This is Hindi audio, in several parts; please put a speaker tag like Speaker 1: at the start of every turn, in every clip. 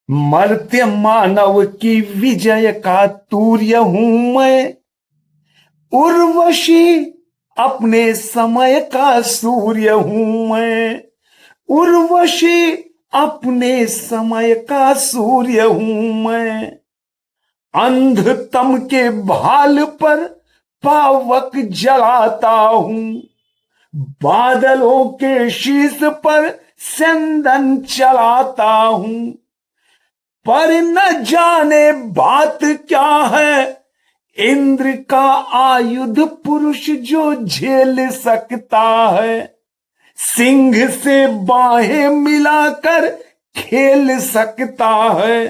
Speaker 1: मर्त्य मानव की विजय का तूर्य हूं मैं, उर्वशी अपने समय का सूर्य हूं मैं। उर्वशी अपने समय का सूर्य हूं मैं। अंधतम के भाल पर पावक जलाता हूं, बादलों के शीश पर चंदन चलाता हूं। पर न जाने बात क्या है, इंद्र का आयुध पुरुष जो झेल सकता है। सिंह से बाहें मिलाकर खेल सकता है।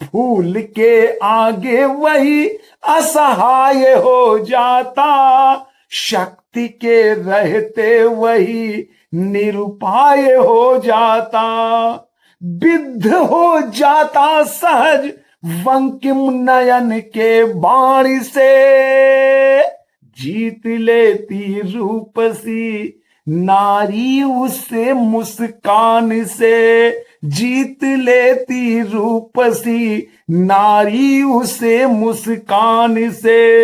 Speaker 1: फूल के आगे वही असहाय हो जाता, शक्ति के रहते वही निरुपाय हो जाता। विद्ध हो जाता सहज वंकिम नयन के बाण से, जीत लेती रूपसी नारी उससे मुस्कान से। जीत लेती रूपसी नारी उसे मुस्कान से।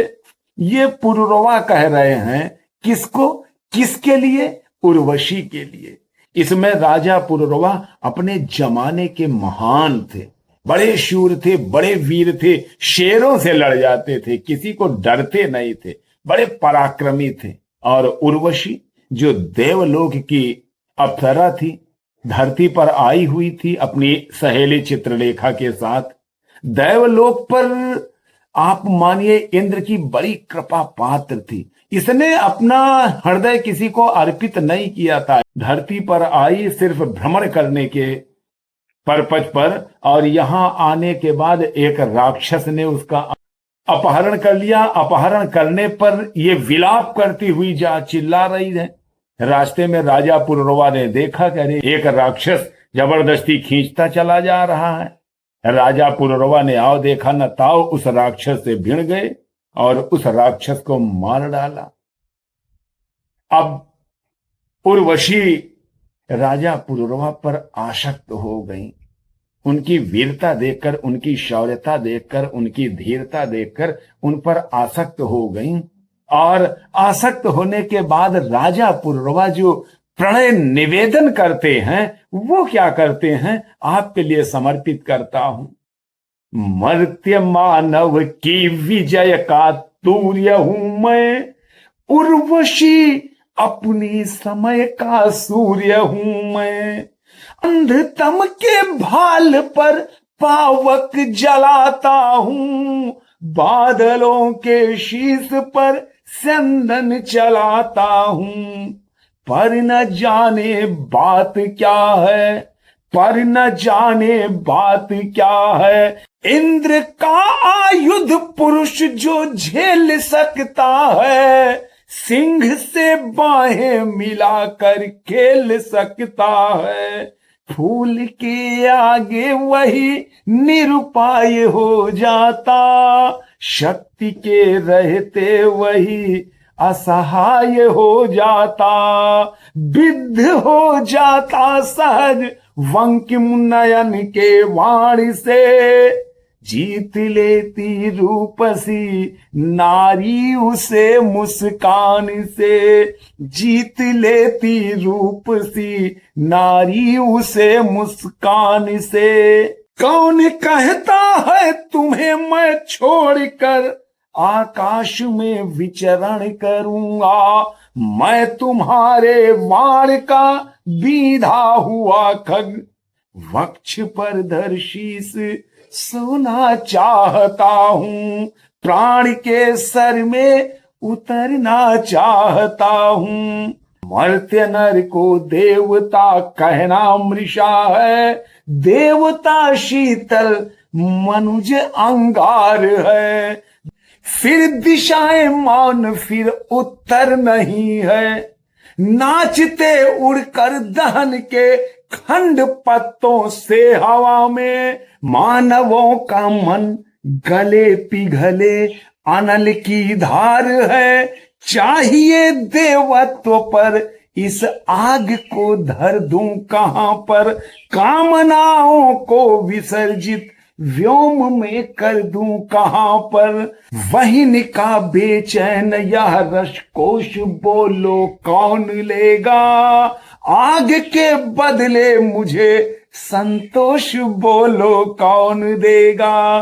Speaker 1: ये पुरुरवा कह रहे हैं किसको, किसके लिए? उर्वशी के लिए। इसमें राजा पुरुरवा अपने जमाने के महान थे, बड़े शूर थे, बड़े वीर थे, शेरों से लड़ जाते थे, किसी को डरते नहीं थे, बड़े पराक्रमी थे। और उर्वशी जो देवलोक की अप्सरा थी, धरती पर आई हुई थी अपनी सहेली चित्रलेखा के साथ। देवलोक पर आप मानिए इंद्र की बड़ी कृपा पात्र थी। इसने अपना हृदय किसी को अर्पित नहीं किया था। धरती पर आई सिर्फ भ्रमण करने के पर्पज पर, और यहां आने के बाद एक राक्षस ने उसका अपहरण कर लिया। अपहरण करने पर ये विलाप करती हुई जा चिल्ला रही है। रास्ते में राजा पुरुरवा ने देखा कि अरे एक राक्षस जबरदस्ती खींचता चला जा रहा है। राजा पुरुरवा ने आओ देखा न ताओ उस राक्षस से भिड़ गए और उस राक्षस को मार डाला। अब उर्वशी राजा पुरुरवा पर आसक्त हो गई। उनकी वीरता देखकर, उनकी शौर्यता देखकर, उनकी धीरता देखकर उन पर आसक्त हो गई। और आसक्त होने के बाद राजा पुरुरवा जो प्रणय निवेदन करते हैं वो क्या करते हैं, आपके लिए समर्पित करता हूं। मर्त्य मानव की विजय का तूर्य हूं मैं, उर्वशी अपनी समय का सूर्य हूं मैं। अंधतम के भाल पर पावक जलाता हूं, बादलों के शीश पर चंदन चलाता हूं। पर न जाने बात क्या है, पर न जाने बात क्या है, इंद्र का आयुध पुरुष जो झेल सकता है। सिंह से बाहें मिलाकर खेल सकता है। फूल के आगे वही निरुपाय हो जाता, शक्ति के रहते वही असहाय हो जाता। विद्ध हो जाता सहज वंकिम नयन के वाणी से, जीत लेती रूपसी नारी उसे मुस्कान से। जीत लेती रूपसी नारी उसे मुस्कान से। कौन कहता है तुम्हें मैं छोड़कर आकाश में विचरण करूंगा। मैं तुम्हारे वाण का बीधा हुआ खग, वक्ष पर धर शीस सोना चाहता हूं। प्राण के सर में उतरना चाहता हूं। मर्त्य नर को देवता कहना मृषा है, देवता शीतल मनुज अंगार है। फिर दिशाएं मौन फिर उत्तर नहीं है, नाचते उड़कर दहन के खंड पत्तों से हवा में। मानवों का मन गले पिघले अनल की धार है, चाहिए देवत्व पर इस आग को धर दूं कहां पर, कामनाओं को विसर्जित व्योम में कर दूं कहां पर। वही का बेचैन यह रसकोश बोलो कौन लेगा, आग के बदले मुझे संतोष बोलो कौन देगा।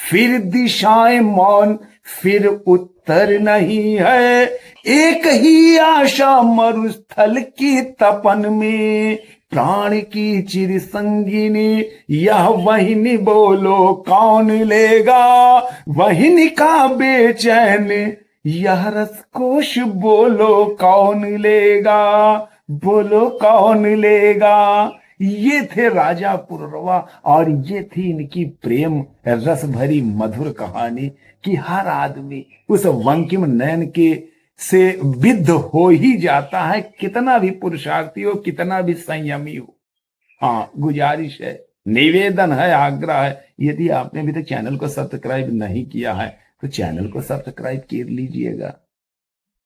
Speaker 1: फिर दिशाएं मौन, फिर उत्तर नहीं है, एक ही आशा मरुस्थल की तपन में, प्राण की चिर संगिनी यह वहिनी बोलो कौन लेगा। वहिनी का बेचैन यह रसकोश बोलो कौन लेगा, बोलो कौन लेगा। ये थे राजा पुररवा और ये थी इनकी प्रेम रस भरी मधुर कहानी कि हर आदमी उस बंकिम नयन के से विद्ध हो ही जाता है, कितना भी पुरुषार्थी हो, कितना भी संयमी हो। हाँ, गुजारिश है, निवेदन है, आग्रह है, यदि आपने अभी तक चैनल को सब्सक्राइब नहीं किया है तो चैनल को सब्सक्राइब कर लीजिएगा।